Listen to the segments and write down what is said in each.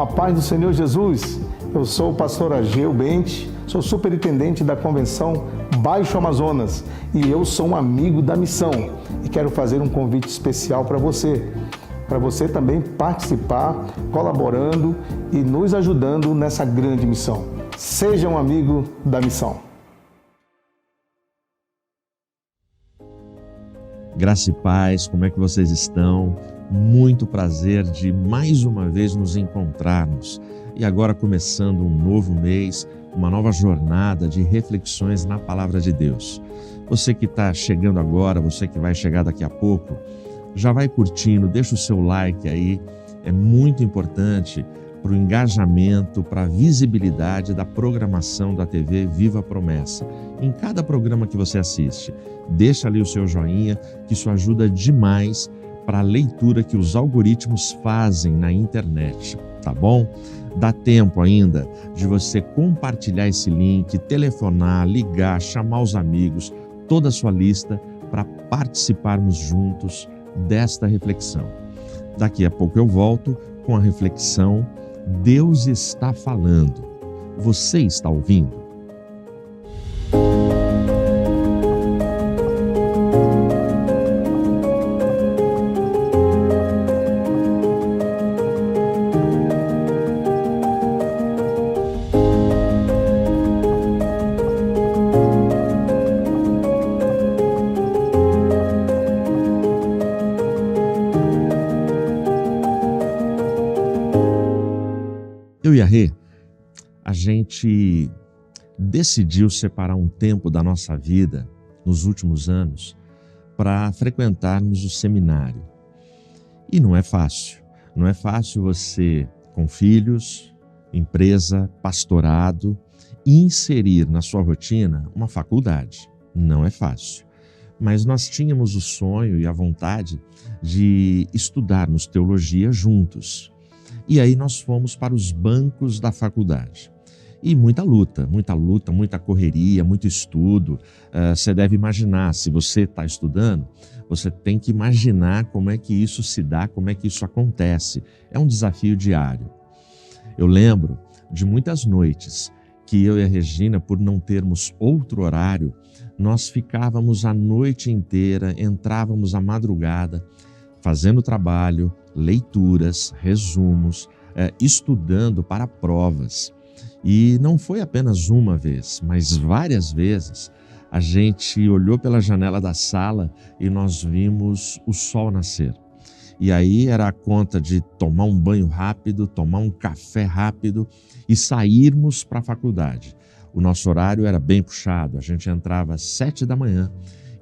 A paz do Senhor Jesus. Eu sou o pastor Ageu Bente, sou superintendente da Convenção Baixo Amazonas e eu sou um amigo da missão e quero fazer um convite especial para você também participar, colaborando e nos ajudando nessa grande missão. Seja um amigo da missão. Graça e paz, como é que vocês estão? Muito prazer de mais uma vez nos encontrarmos. E agora começando um novo mês, uma nova jornada de reflexões na Palavra de Deus. Você que está chegando agora, você que vai chegar daqui a pouco, já vai curtindo, deixa o seu like aí. É muito importante para o engajamento, para a visibilidade da programação da TV Viva Promessa. Em cada programa que você assiste, deixa ali o seu joinha, que isso ajuda demais para a leitura que os algoritmos fazem na internet, tá bom? Dá tempo ainda de você compartilhar esse link, telefonar, ligar, chamar os amigos, toda a sua lista para participarmos juntos desta reflexão. Daqui a pouco eu volto com a reflexão Deus está falando. Você está ouvindo? Eu e a Rê, a gente decidiu separar um tempo da nossa vida nos últimos anos para frequentarmos o seminário. E não é fácil. Não é fácil você, com filhos, empresa, pastorado, inserir na sua rotina uma faculdade. Não é fácil. Mas nós tínhamos o sonho e a vontade de estudarmos teologia juntos. E aí nós fomos para os bancos da faculdade. E muita luta, muita correria, muito estudo. Você deve imaginar, se você está estudando, você tem que imaginar como é que isso se dá, como é que isso acontece. É um desafio diário. Eu lembro de muitas noites que eu e a Regina, por não termos outro horário, nós ficávamos a noite inteira, entrávamos à madrugada, fazendo trabalho, leituras, resumos, estudando para provas. E não foi apenas uma vez, mas várias vezes a gente olhou pela janela da sala e nós vimos o sol nascer. E aí era a conta de tomar um banho rápido, tomar um café rápido e sairmos para a faculdade. O nosso horário era bem puxado, a gente entrava às 7 da manhã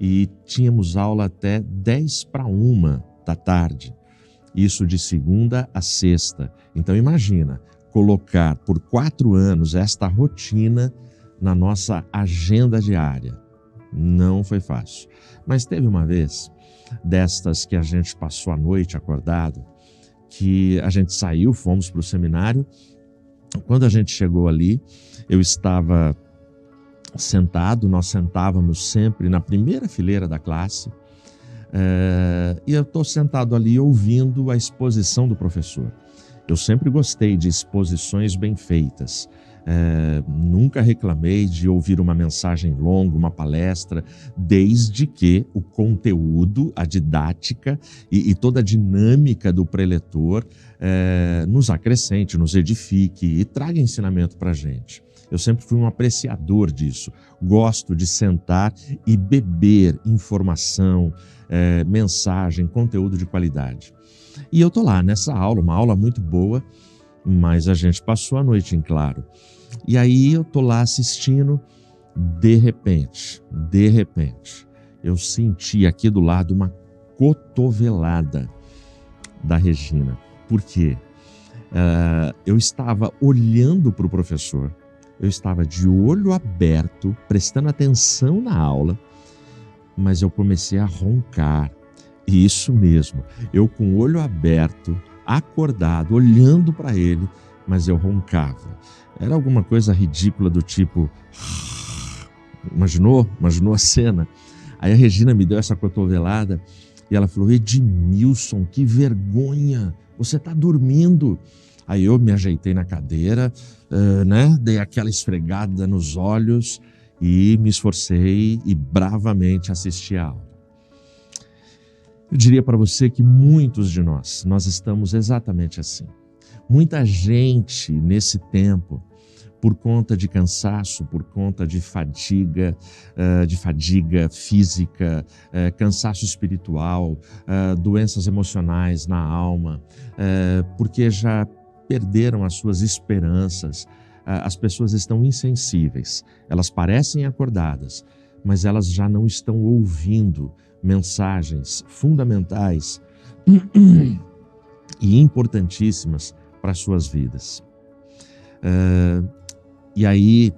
e tínhamos aula até 10:45 da tarde. Isso de segunda a sexta. Então imagina, colocar por 4 anos esta rotina na nossa agenda diária. Não foi fácil. Mas teve uma vez, destas que a gente passou a noite acordado, que a gente saiu, fomos para o seminário. Quando a gente chegou ali, eu estava sentado, nós sentávamos sempre na primeira fileira da classe, e eu estou sentado ali ouvindo a exposição do professor. Eu sempre gostei de exposições bem feitas. Nunca reclamei de ouvir uma mensagem longa, uma palestra, desde que o conteúdo, a didática e toda a dinâmica do preletor nos acrescente, nos edifique e traga ensinamento para a gente. Eu sempre fui um apreciador disso. Gosto de sentar e beber informação, mensagem, conteúdo de qualidade. E eu estou lá nessa aula, uma aula muito boa, mas a gente passou a noite em claro. E aí eu estou lá assistindo, de repente, eu senti aqui do lado uma cotovelada da Regina. Por quê? Eu estava olhando para o professor, eu estava de olho aberto, prestando atenção na aula, mas eu comecei a roncar. E isso mesmo, eu com o olho aberto, acordado, olhando para ele, mas eu roncava. Era alguma coisa ridícula do tipo... Imaginou a cena? Aí a Regina me deu essa cotovelada e ela falou: Edmilson, que vergonha, você está dormindo. Aí eu me ajeitei na cadeira, dei aquela esfregada nos olhos e me esforcei e bravamente assisti a aula. Eu diria para você que muitos de nós estamos exatamente assim. Muita gente nesse tempo, por conta de cansaço, por conta de fadiga física, cansaço espiritual, doenças emocionais na alma, porque já perderam as suas esperanças. As pessoas estão insensíveis, elas parecem acordadas, mas elas já não estão ouvindo mensagens fundamentais e importantíssimas para as suas vidas. E aí,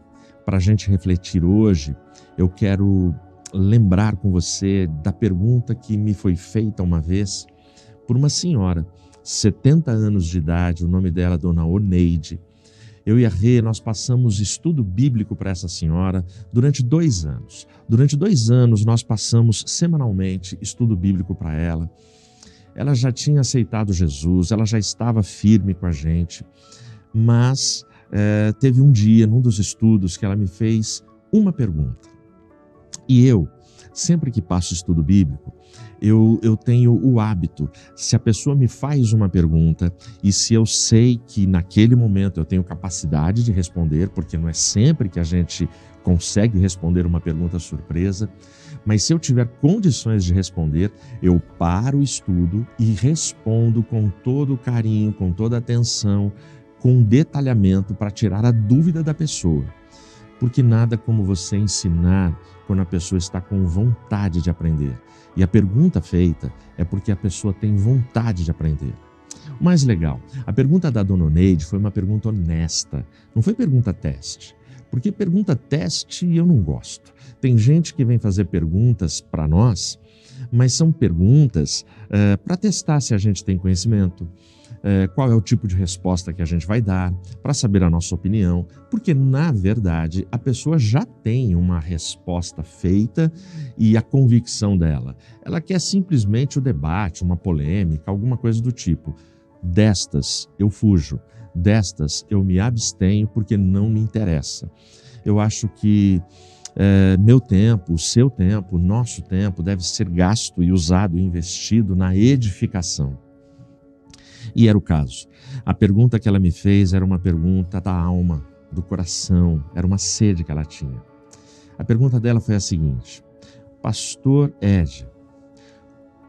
para a gente refletir hoje, eu quero lembrar com você da pergunta que me foi feita uma vez por uma senhora, 70 anos de idade, o nome dela é Dona Oneide. Eu e a Rê, nós passamos estudo bíblico para essa senhora durante 2 anos. Durante 2 anos, nós passamos semanalmente estudo bíblico para ela. Ela já tinha aceitado Jesus, ela já estava firme com a gente, mas teve um dia, num dos estudos, que ela me fez uma pergunta. E eu, sempre que passo estudo bíblico, eu tenho o hábito, se a pessoa me faz uma pergunta e se eu sei que naquele momento eu tenho capacidade de responder, porque não é sempre que a gente consegue responder uma pergunta surpresa, mas se eu tiver condições de responder, eu paro o estudo e respondo com todo o carinho, com toda a atenção, com detalhamento para tirar a dúvida da pessoa. Porque nada como você ensinar quando a pessoa está com vontade de aprender. E a pergunta feita é porque a pessoa tem vontade de aprender. O mais legal, a pergunta da Dona Oneide foi uma pergunta honesta, não foi pergunta teste. Porque pergunta teste eu não gosto. Tem gente que vem fazer perguntas para nós, mas são perguntas para testar se a gente tem conhecimento, qual é o tipo de resposta que a gente vai dar, para saber a nossa opinião, porque na verdade a pessoa já tem uma resposta feita e a convicção dela. Ela quer simplesmente o debate, uma polêmica, alguma coisa do tipo. Destas eu fujo, destas eu me abstenho porque não me interessa. Eu acho que meu tempo, o seu tempo, o nosso tempo deve ser gasto e usado e investido na edificação. E era o caso. A pergunta que ela me fez era uma pergunta da alma, do coração, era uma sede que ela tinha. A pergunta dela foi a seguinte: Pastor Ed,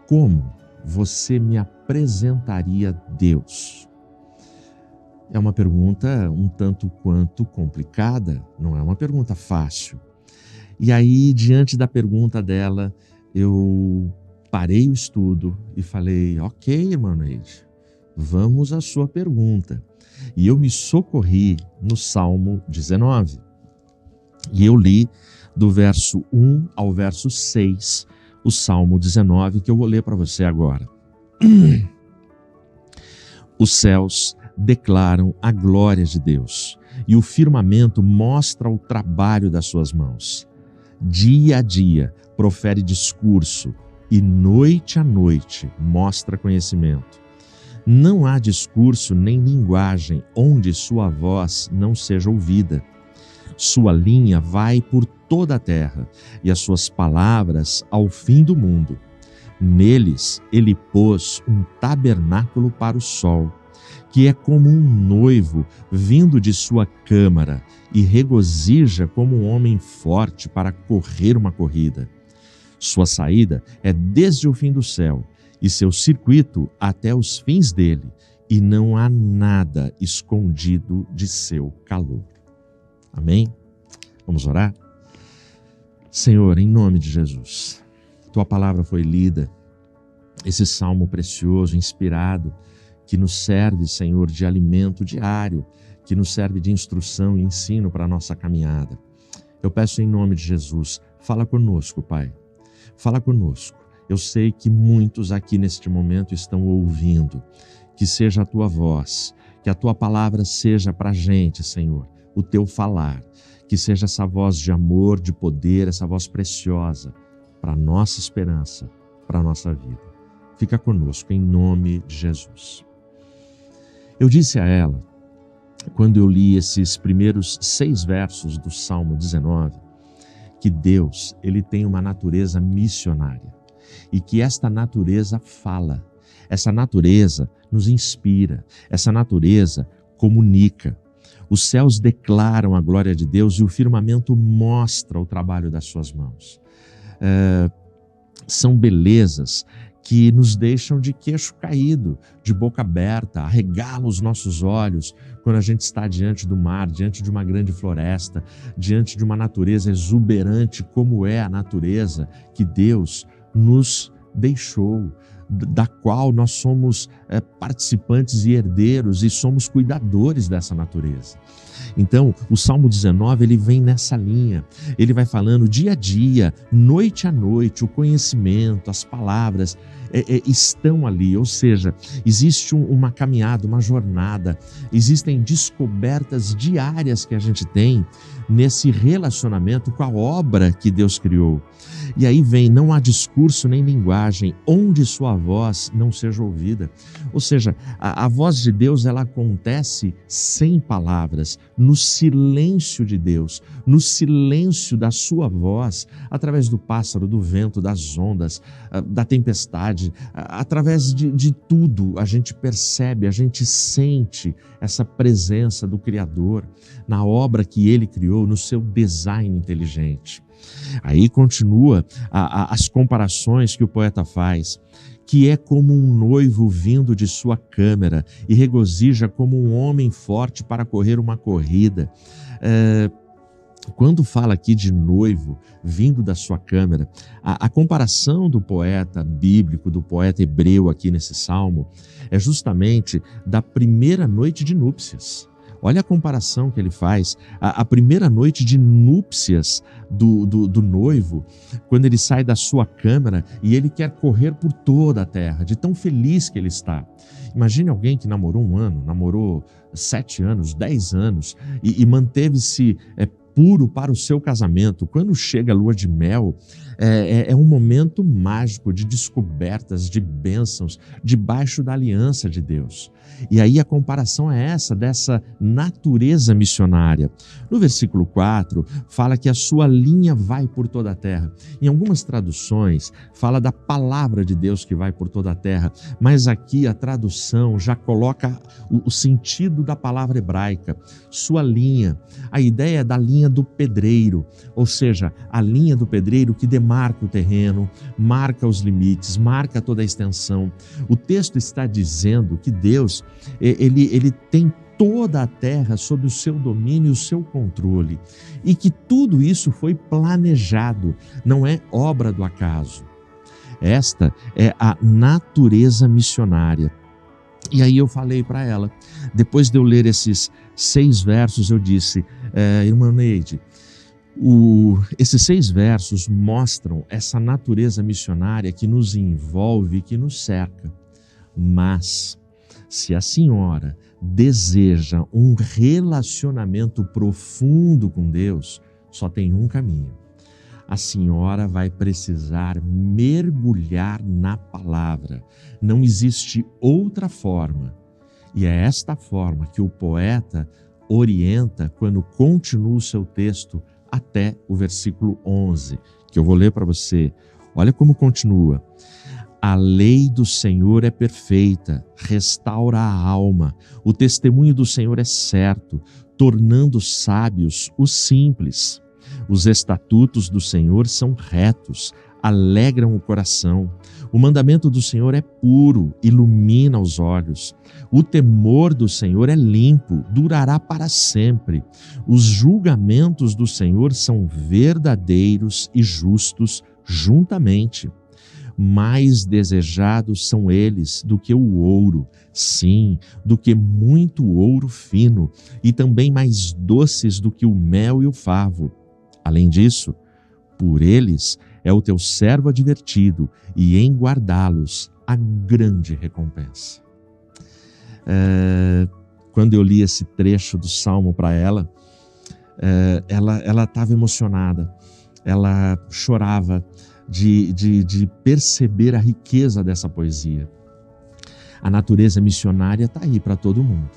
como você me apresentaria Deus? É uma pergunta um tanto quanto complicada, não é uma pergunta fácil. E aí, diante da pergunta dela, eu parei o estudo e falei: ok, irmã Neide, vamos à sua pergunta. E eu me socorri no Salmo 19. E eu li do verso 1 ao verso 6, o Salmo 19, que eu vou ler para você agora. Os céus declaram a glória de Deus, e o firmamento mostra o trabalho das suas mãos. Dia a dia profere discurso, e noite a noite mostra conhecimento. Não há discurso nem linguagem onde sua voz não seja ouvida. Sua linha vai por toda a terra, e as suas palavras ao fim do mundo. Neles ele pôs um tabernáculo para o sol, que é como um noivo vindo de sua câmara, e regozija como um homem forte para correr uma corrida. Sua saída é desde o fim do céu, e seu circuito até os fins dele, e não há nada escondido de seu calor. Amém? Vamos orar? Senhor, em nome de Jesus, Tua palavra foi lida, esse salmo precioso, inspirado, que nos serve, Senhor, de alimento diário, que nos serve de instrução e ensino para a nossa caminhada. Eu peço em nome de Jesus, fala conosco, Pai, fala conosco. Eu sei que muitos aqui neste momento estão ouvindo, que seja a Tua voz, que a Tua palavra seja para a gente, Senhor, o Teu falar, que seja essa voz de amor, de poder, essa voz preciosa para a nossa esperança, para a nossa vida. Fica conosco, em nome de Jesus. Eu disse a ela, quando eu li esses primeiros 6 versos do Salmo 19, que Deus, ele tem uma natureza missionária e que esta natureza fala, essa natureza nos inspira, essa natureza comunica. Os céus declaram a glória de Deus e o firmamento mostra o trabalho das suas mãos. São belezas que nos deixam de queixo caído, de boca aberta, arregalam os nossos olhos quando a gente está diante do mar, diante de uma grande floresta, diante de uma natureza exuberante como é a natureza que Deus nos deixou, da qual nós somos participantes e herdeiros e somos cuidadores dessa natureza. Então, o Salmo 19, ele vem nessa linha, ele vai falando dia a dia, noite a noite, o conhecimento, as palavras estão ali, ou seja, existe uma caminhada, uma jornada, existem descobertas diárias que a gente tem nesse relacionamento com a obra que Deus criou. E aí vem, não há discurso nem linguagem, onde sua voz não seja ouvida. Ou seja, a voz de Deus, ela acontece sem palavras, no silêncio de Deus, no silêncio da sua voz, através do pássaro, do vento, das ondas, da tempestade, através de tudo, a gente percebe, a gente sente essa presença do Criador na obra que Ele criou, no seu design inteligente. Aí continua as comparações que o poeta faz, que é como um noivo vindo de sua câmara e regozija como um homem forte para correr uma corrida. Quando fala aqui de noivo vindo da sua câmara, a comparação do poeta bíblico, do poeta hebreu aqui nesse salmo, é justamente da primeira noite de núpcias. Olha a comparação que ele faz, a primeira noite de núpcias do noivo, quando ele sai da sua câmara e ele quer correr por toda a terra, de tão feliz que ele está. Imagine alguém que namorou 1 ano, namorou 7 anos, 10 anos e manteve-se puro para o seu casamento. Quando chega a lua de mel, é um momento mágico de descobertas, de bênçãos, debaixo da aliança de Deus. E aí a comparação é essa, dessa natureza missionária. No versículo 4, fala que a sua linha vai por toda a terra. Em algumas traduções, fala da palavra de Deus que vai por toda a terra, mas aqui a tradução já coloca o sentido da palavra hebraica, sua linha. A ideia é da linha do pedreiro, ou seja, a linha do pedreiro que demarca o terreno, marca os limites, marca toda a extensão. O texto está dizendo que Deus, ele tem toda a terra sob o seu domínio e o seu controle, e que tudo isso foi planejado, não é obra do acaso. Esta é a natureza missionária. E aí eu falei para ela, depois de eu ler esses 6 versos, eu disse, irmã Neide, esses 6 versos mostram essa natureza missionária que nos envolve, que nos cerca. Mas, se a senhora deseja um relacionamento profundo com Deus, só tem um caminho. A senhora vai precisar mergulhar na palavra. Não existe outra forma. E é esta forma que o poeta orienta quando continua o seu texto até o versículo 11, que eu vou ler para você. Olha como continua. A lei do Senhor é perfeita, restaura a alma. O testemunho do Senhor é certo, tornando sábios os simples. Os estatutos do Senhor são retos, alegram o coração. O mandamento do Senhor é puro, ilumina os olhos. O temor do Senhor é limpo, durará para sempre. Os julgamentos do Senhor são verdadeiros e justos juntamente. Mais desejados são eles do que o ouro, sim, do que muito ouro fino, e também mais doces do que o mel e o favo. Além disso, por eles é o teu servo advertido, e em guardá-los a grande recompensa. Quando eu li esse trecho do Salmo para ela, ela estava emocionada, ela chorava de perceber a riqueza dessa poesia. A natureza missionária está aí para todo mundo.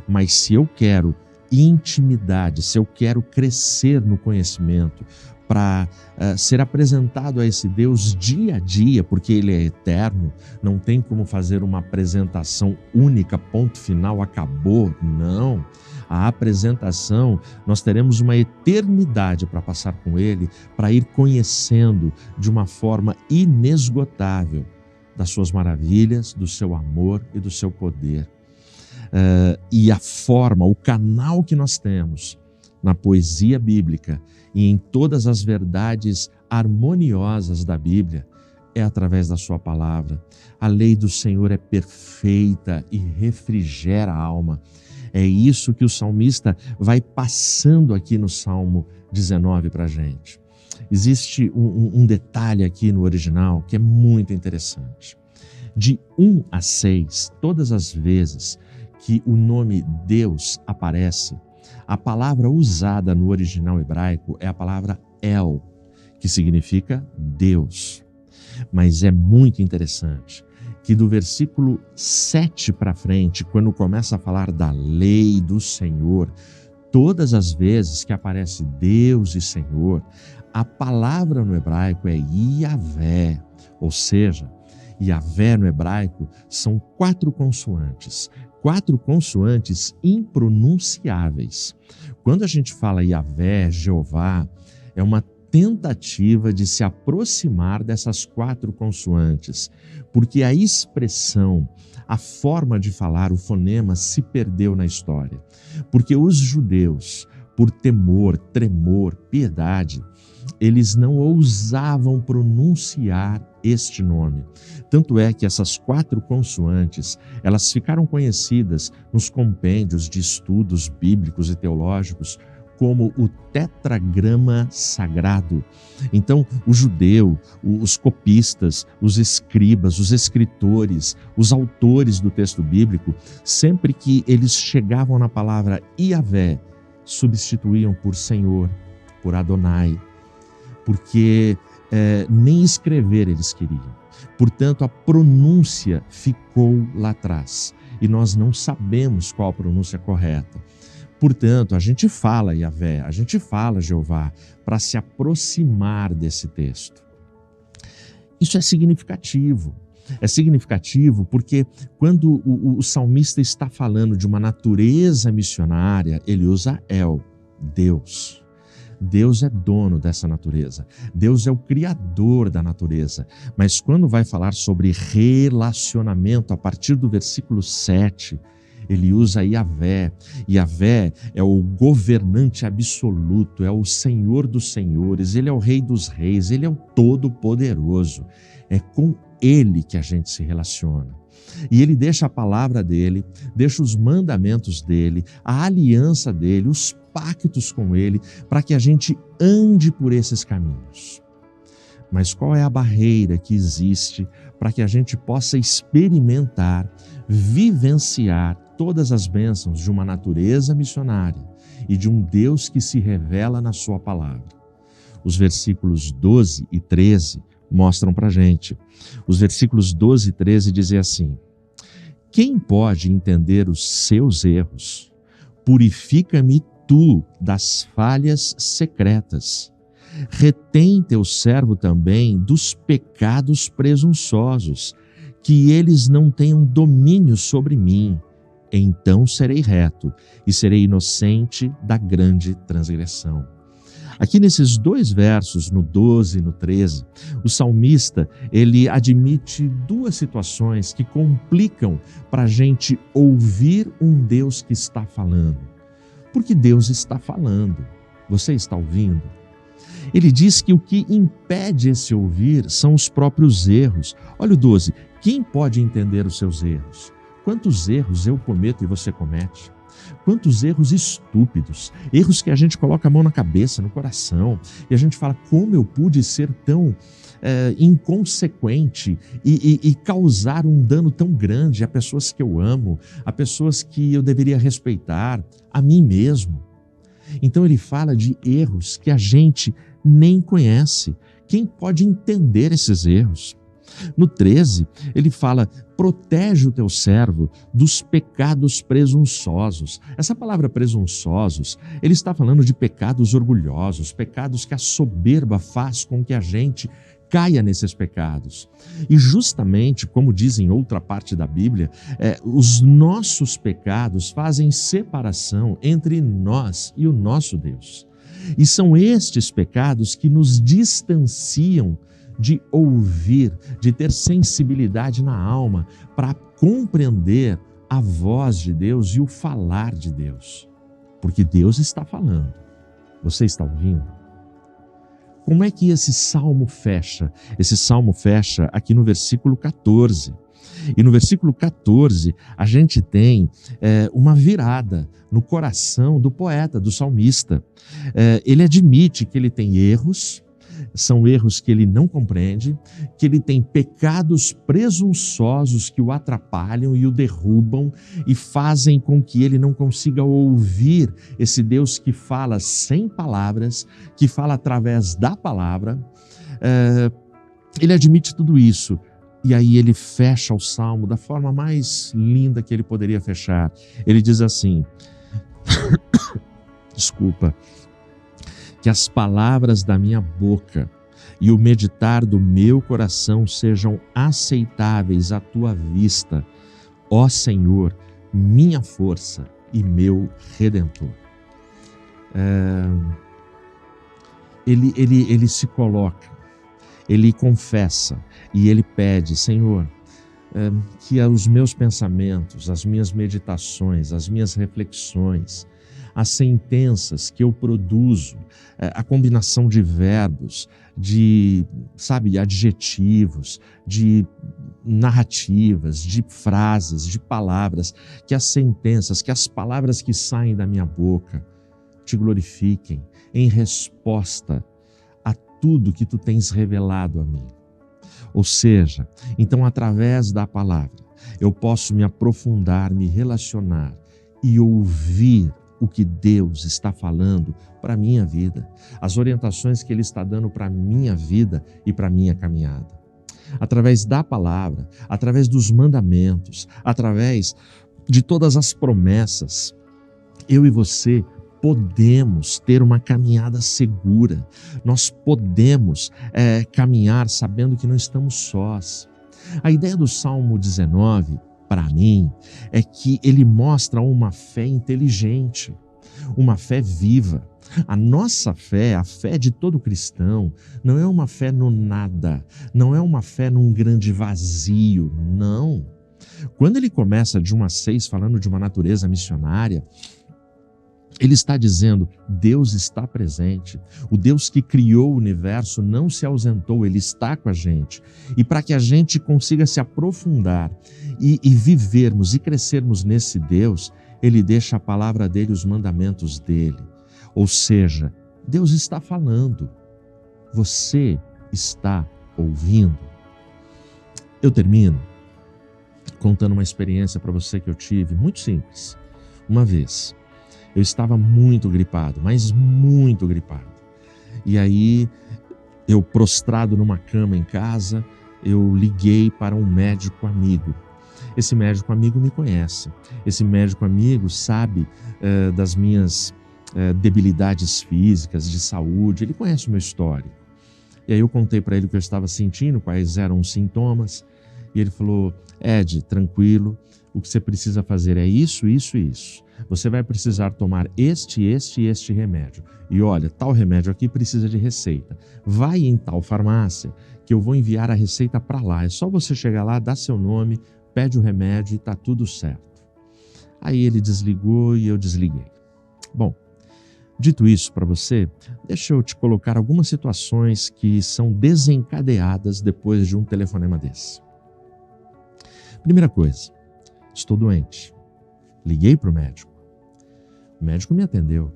Mas se eu quero intimidade, se eu quero crescer no conhecimento, para ser apresentado a esse Deus dia a dia, porque Ele é eterno, não tem como fazer uma apresentação única, ponto final, acabou. Não. A apresentação, nós teremos uma eternidade para passar com Ele, para ir conhecendo de uma forma inesgotável das suas maravilhas, do seu amor e do seu poder. E a forma, o canal que nós temos na poesia bíblica e em todas as verdades harmoniosas da Bíblia é através da sua palavra. A lei do Senhor é perfeita e refrigera a alma. É isso que o salmista vai passando aqui no Salmo 19 para a gente. Existe um detalhe aqui no original que é muito interessante. De 1 a 6, todas as vezes que o nome Deus aparece, a palavra usada no original hebraico é a palavra El, que significa Deus. Mas é muito interessante que do versículo 7 para frente, quando começa a falar da lei do Senhor, todas as vezes que aparece Deus e Senhor, a palavra no hebraico é Yavé, ou seja, Yavé no hebraico são 4 consoantes impronunciáveis. Quando a gente fala Yavé, Jeová, é uma tentativa de se aproximar dessas 4 consoantes, porque a expressão, a forma de falar, o fonema se perdeu na história. Porque os judeus, por temor, tremor, piedade, eles não ousavam pronunciar este nome. Tanto é que essas 4 consoantes, elas ficaram conhecidas nos compêndios de estudos bíblicos e teológicos como o tetragrama sagrado. Então, o judeu, os copistas, os escribas, os escritores, os autores do texto bíblico, sempre que eles chegavam na palavra Yavé, substituíam por Senhor, por Adonai, porque nem escrever eles queriam. Portanto, a pronúncia ficou lá atrás e nós não sabemos qual a pronúncia correta. Portanto, a gente fala Yavé, a gente fala Jeová para se aproximar desse texto. Isso é significativo. É significativo porque quando o salmista está falando de uma natureza missionária, ele usa El, Deus. Deus é dono dessa natureza. Deus é o criador da natureza. Mas quando vai falar sobre relacionamento, a partir do versículo 7, ele usa Yavé. Yavé é o governante absoluto, é o Senhor dos senhores, ele é o Rei dos reis, ele é o Todo-Poderoso. É com ele que a gente se relaciona. E ele deixa a palavra dele, deixa os mandamentos dele, a aliança dele, os pactos com ele, para que a gente ande por esses caminhos. Mas qual é a barreira que existe para que a gente possa experimentar, vivenciar todas as bênçãos de uma natureza missionária e de um Deus que se revela na sua palavra? Os versículos 12 e 13 mostram para a gente. Os versículos 12 e 13 dizem assim: quem pode entender os seus erros? Purifica-me tu das falhas secretas. Retém teu servo também dos pecados presunçosos, que eles não tenham domínio sobre mim. Então serei reto e serei inocente da grande transgressão. Aqui nesses 2 versos, no 12 e no 13, o salmista, ele admite 2 situações que complicam para a gente ouvir um Deus que está falando. Porque Deus está falando. Você está ouvindo? Ele diz que o que impede esse ouvir são os próprios erros. Olha o 12. Quem pode entender os seus erros? Quantos erros eu cometo e você comete? Quantos erros estúpidos, erros que a gente coloca a mão na cabeça, no coração, e a gente fala, como eu pude ser tão inconsequente e causar um dano tão grande a pessoas que eu amo, a pessoas que eu deveria respeitar, a mim mesmo. Então ele fala de erros que a gente nem conhece. Quem pode entender esses erros? No 13, ele fala: protege o teu servo dos pecados presunçosos. Essa palavra presunçosos, ele está falando de pecados orgulhosos, pecados que a soberba faz com que a gente caia nesses pecados. E justamente, como diz em outra parte da Bíblia, os nossos pecados fazem separação entre nós e o nosso Deus. E são estes pecados que nos distanciam de ouvir, de ter sensibilidade na alma para compreender a voz de Deus e o falar de Deus. Porque Deus está falando. Você está ouvindo? Como é que esse salmo fecha? Esse salmo fecha aqui no versículo 14. E no versículo 14, a gente tem uma virada no coração do poeta, do salmista. Ele admite que ele tem erros, são erros que ele não compreende, que ele tem pecados presunçosos que o atrapalham e o derrubam e fazem com que ele não consiga ouvir esse Deus que fala sem palavras, que fala através da palavra. Ele admite tudo isso. E aí ele fecha o salmo da forma mais linda que ele poderia fechar. Ele diz assim, desculpa, que as palavras da minha boca e o meditar do meu coração sejam aceitáveis à tua vista, ó Senhor, minha força e meu Redentor. Ele se coloca, ele confessa e ele pede: Senhor, que os meus pensamentos, as minhas meditações, as minhas reflexões, as sentenças que eu produzo, a combinação de verbos, de adjetivos, de narrativas, de frases, de palavras, que as sentenças, que as palavras que saem da minha boca te glorifiquem em resposta a tudo que tu tens revelado a mim. Ou seja, então através da palavra eu posso me aprofundar, me relacionar e ouvir o que Deus está falando para a minha vida, as orientações que Ele está dando para a minha vida e para a minha caminhada. Através da palavra, através dos mandamentos, através de todas as promessas, eu e você podemos ter uma caminhada segura, nós podemos caminhar sabendo que não estamos sós. A ideia do Salmo 19, para mim, é que ele mostra uma fé inteligente, uma fé viva. A nossa fé, a fé de todo cristão, não é uma fé no nada, não é uma fé num grande vazio, não. Quando ele começa de 1 a 6 falando de uma natureza missionária, ele está dizendo: Deus está presente. O Deus que criou o universo não se ausentou, Ele está com a gente. E para que a gente consiga se aprofundar e vivermos e crescermos nesse Deus, Ele deixa a palavra dEle, os mandamentos dEle. Ou seja, Deus está falando. Você está ouvindo. Eu termino contando uma experiência para você que eu tive, muito simples. Uma vez, eu estava muito gripado, mas muito gripado. E aí, eu prostrado numa cama em casa, eu liguei para um médico amigo. Esse médico amigo me conhece. Esse médico amigo sabe das minhas debilidades físicas, de saúde. Ele conhece o meu histórico. E aí eu contei para ele o que eu estava sentindo, quais eram os sintomas. E ele falou: Ed, tranquilo, o que você precisa fazer é isso, isso e isso. Você vai precisar tomar este e este remédio. E olha, tal remédio aqui precisa de receita. Vai em tal farmácia que eu vou enviar a receita para lá. É só você chegar lá, dar seu nome, pede o remédio e está tudo certo. Aí ele desligou e eu desliguei. Bom, dito isso para você, deixa eu te colocar algumas situações que são desencadeadas depois de um telefonema desse. Primeira coisa, estou doente. Liguei para o médico me atendeu.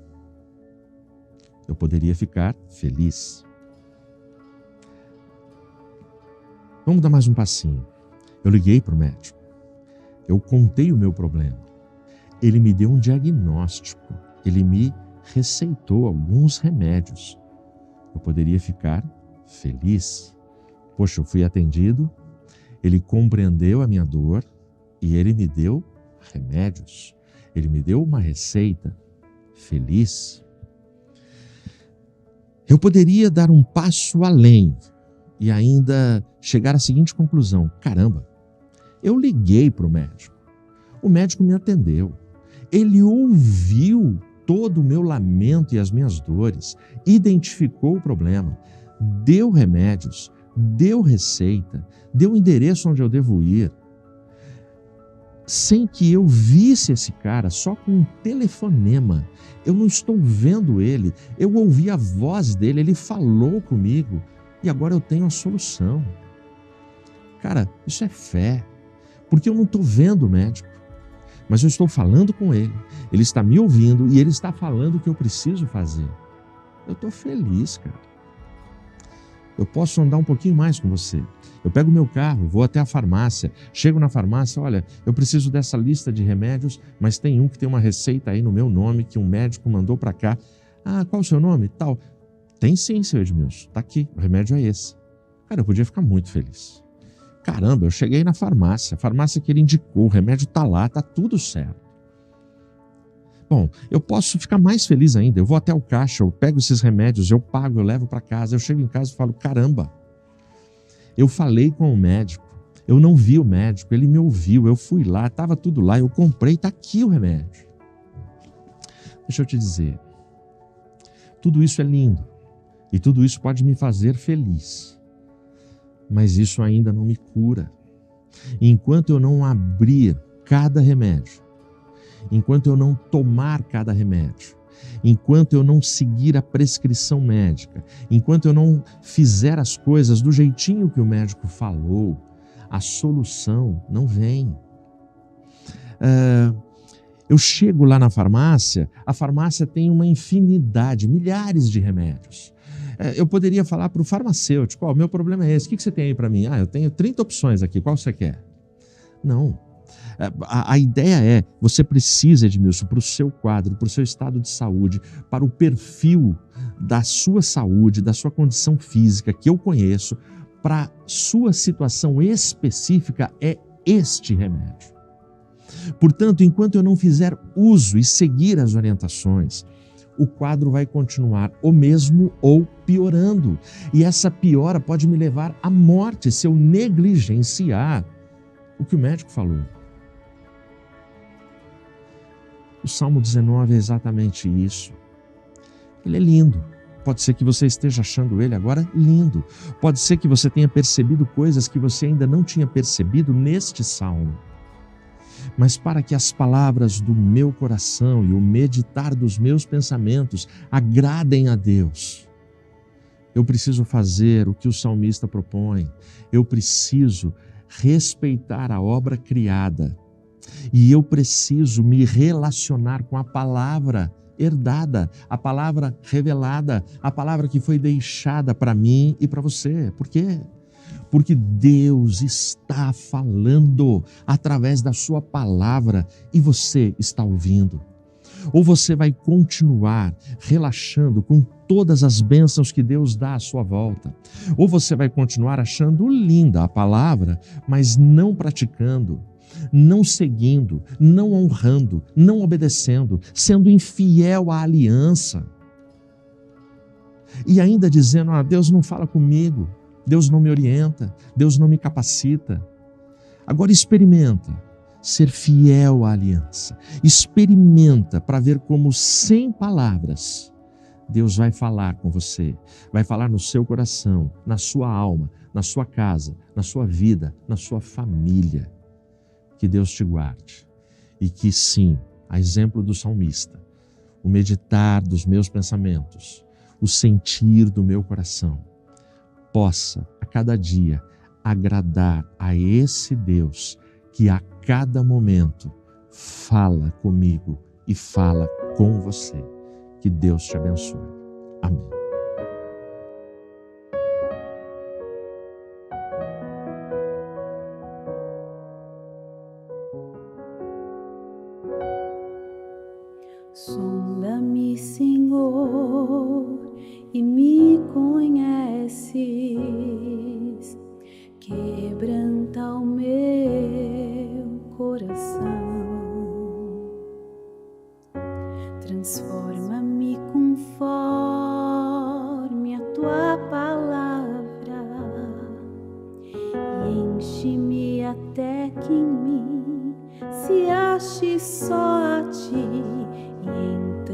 Eu poderia ficar feliz. Vamos dar mais um passinho. Eu liguei para o médico, eu contei o meu problema, ele me deu um diagnóstico, ele me receitou alguns remédios. Eu poderia ficar feliz. Poxa, eu fui atendido Ele compreendeu a minha dor e Ele me deu remédios. Ele me deu uma receita feliz. Eu poderia dar um passo além e ainda chegar à seguinte conclusão: caramba, eu liguei para o médico me atendeu, ele ouviu todo o meu lamento e as minhas dores, identificou o problema, deu remédios, deu receita, deu o endereço onde eu devo ir, sem que eu visse esse cara, só com um telefonema. Eu não estou vendo ele, eu ouvi a voz dele, ele falou comigo e agora eu tenho a solução. Cara, isso é fé, porque eu não estou vendo o médico, mas eu estou falando com ele, ele está me ouvindo e ele está falando o que eu preciso fazer. Eu estou feliz, cara. Eu posso andar um pouquinho mais com você. Eu pego meu carro, vou até a farmácia, chego na farmácia, olha, eu preciso dessa lista de remédios, mas tem um que tem uma receita aí no meu nome, que um médico mandou para cá. Ah, qual o seu nome? Tal. Tem sim, seu Edmilson, tá aqui, o remédio é esse. Cara, eu podia ficar muito feliz. Caramba, eu cheguei na farmácia, a farmácia que ele indicou, o remédio tá lá, tá tudo certo. Bom, eu posso ficar mais feliz ainda, eu vou até o caixa, eu pego esses remédios, eu pago, eu levo para casa, eu chego em casa e falo, caramba, eu falei com o médico, eu não vi o médico, ele me ouviu, eu fui lá, estava tudo lá, eu comprei, está aqui o remédio. Deixa eu te dizer, tudo isso é lindo e tudo isso pode me fazer feliz, mas isso ainda não me cura. Enquanto eu não abrir cada remédio, enquanto eu não tomar cada remédio, enquanto eu não seguir a prescrição médica, enquanto eu não fizer as coisas do jeitinho que o médico falou, a solução não vem. Eu chego lá na farmácia, a farmácia tem uma infinidade, milhares de remédios. Eu poderia falar para o farmacêutico, o meu problema é esse, o que você tem aí para mim? Eu tenho 30 opções aqui, qual você quer? Não. A ideia é, você precisa, Edmilson, para o seu quadro, para o seu estado de saúde, para o perfil da sua saúde, da sua condição física que eu conheço, para a sua situação específica, é este remédio. Portanto, enquanto eu não fizer uso e seguir as orientações, o quadro vai continuar o mesmo ou piorando. E essa piora pode me levar à morte se eu negligenciar o que o médico falou. O Salmo 19 é exatamente isso. Ele é lindo. Pode ser que você esteja achando ele agora lindo. Pode ser que você tenha percebido coisas que você ainda não tinha percebido neste Salmo. Mas para que as palavras do meu coração e o meditar dos meus pensamentos agradem a Deus, eu preciso fazer o que o salmista propõe. Eu preciso respeitar a obra criada. E eu preciso me relacionar com a palavra herdada, a palavra revelada, a palavra que foi deixada para mim e para você. Por quê? Porque Deus está falando através da sua palavra e você está ouvindo. Ou você vai continuar relaxando com todas as bênçãos que Deus dá à sua volta. Ou você vai continuar achando linda a palavra, mas não praticando, não seguindo, não honrando, não obedecendo, sendo infiel à aliança. E ainda dizendo, Deus não fala comigo, Deus não me orienta, Deus não me capacita. Agora experimenta ser fiel à aliança. Experimenta para ver como, sem palavras, Deus vai falar com você, vai falar no seu coração, na sua alma, na sua casa, na sua vida, na sua família. Que Deus te guarde e que sim, a exemplo do salmista, o meditar dos meus pensamentos, o sentir do meu coração, possa a cada dia agradar a esse Deus que a cada momento fala comigo e fala com você. Que Deus te abençoe. Amém. Sonda-me, Senhor, e me conheces. Quebranta o que em mim se ache só a ti. E então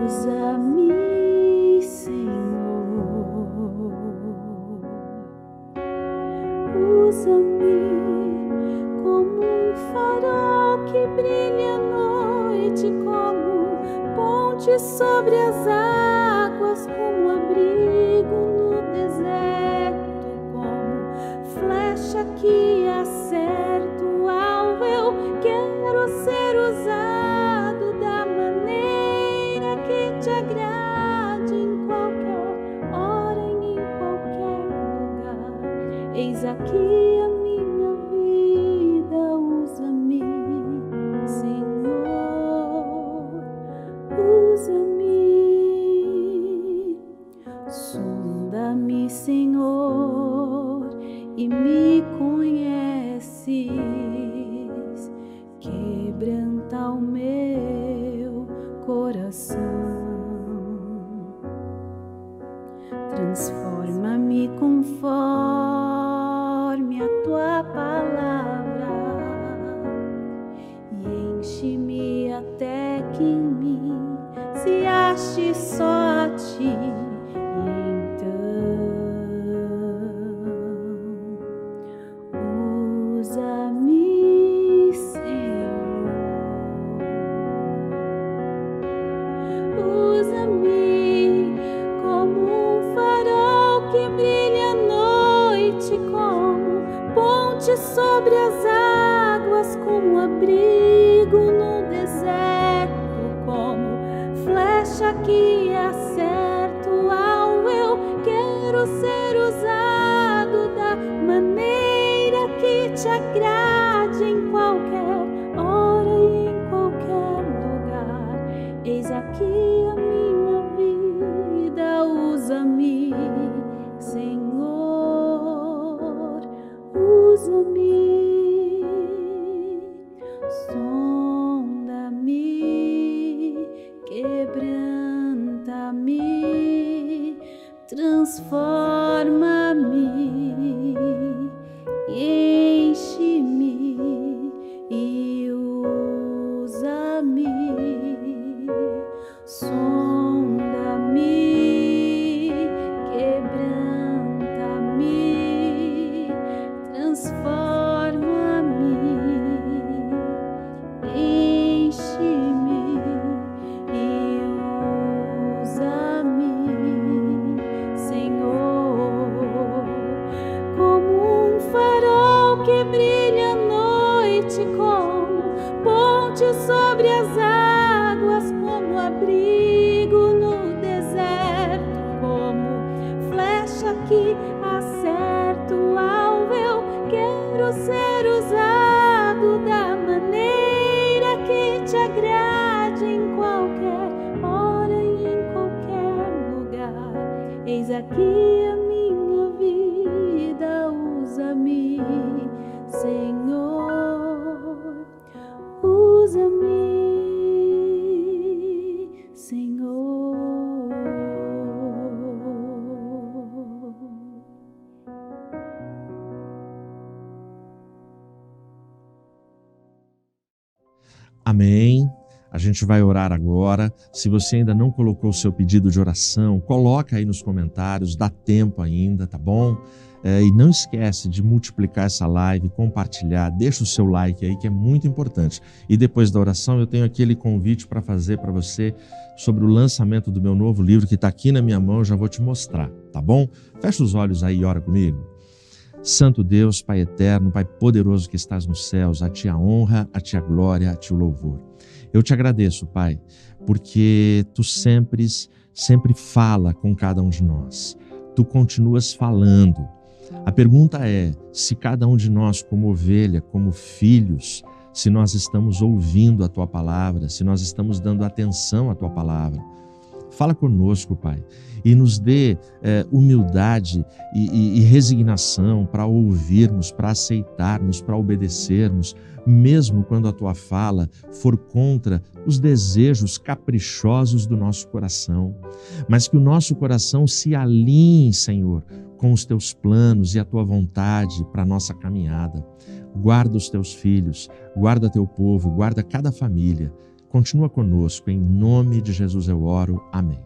usa-me, Senhor, usa-me como um farol que brilha à noite, como ponte sobre as águas, como abrigo no deserto, como flecha que acerta o alvo. Eu quero ser usado da maneira que te agrade, em qualquer hora e em qualquer lugar. Eis aqui a minha vida, usa-me, Senhor, usa-me. Sonda-me, Senhor, e me conheces, quebranta o meu coração, transforma-me conforme a tua palavra e enche-me até que em mim se ache só a ti. Usa-me, Senhor, usa-me como um farol que brilha à noite, como ponte sobre as águas, como abrigo no deserto, como flecha que acerta o alvo. Eu quero ser usado da maneira que te agrade, em qualquer hora e em qualquer lugar. Eis aqui a minha vida, usa-me, Senhor, usa-me. Sonda-me, quebranta-me, transforma-me, enche-me e usa-me. Sonda-me, quebranta-me, transforma-me, enche-me e usa-me, Senhor, como um farol que brilha à noite, como ponte sobre as águas, como abrigo no deserto, como flecha que acerta o alvo. Eu quero ser usado da maneira que te agrade, em qualquer hora e em qualquer lugar. Eis aqui a minha vida, usa-me, Senhor, usa-me, Senhor. Amém. A gente vai orar agora. Se você ainda não colocou o seu pedido de oração, coloca aí nos comentários, dá tempo ainda, tá bom? E não esquece de multiplicar essa live, compartilhar, deixa o seu like aí que é muito importante. E depois da oração eu tenho aquele convite para fazer para você sobre o lançamento do meu novo livro que está aqui na minha mão, eu já vou te mostrar, tá bom? Fecha os olhos aí e ora comigo. Santo Deus, Pai eterno, Pai poderoso que estás nos céus, a Ti a honra, a Ti a glória, a Ti o louvor. Eu te agradeço, Pai, porque Tu sempre fala com cada um de nós. Tu continuas falando. A pergunta é, se cada um de nós, como ovelha, como filhos, se nós estamos ouvindo a Tua palavra, se nós estamos dando atenção à Tua palavra. Fala conosco, Pai, e nos dê humildade e resignação para ouvirmos, para aceitarmos, para obedecermos, mesmo quando a Tua fala for contra os desejos caprichosos do nosso coração, mas que o nosso coração se alinhe, Senhor, com os Teus planos e a Tua vontade para a nossa caminhada. Guarda os Teus filhos, guarda Teu povo, guarda cada família. Continua conosco, em nome de Jesus eu oro. Amém.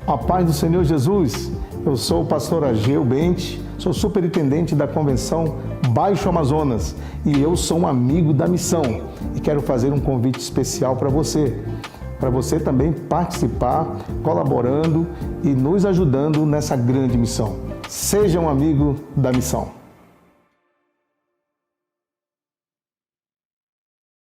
A paz do Senhor Jesus, eu sou o pastor Ageu Bente, sou superintendente da Convenção Baixo Amazonas e eu sou um amigo da missão e quero fazer um convite especial para você também participar, colaborando e nos ajudando nessa grande missão. Seja um amigo da missão.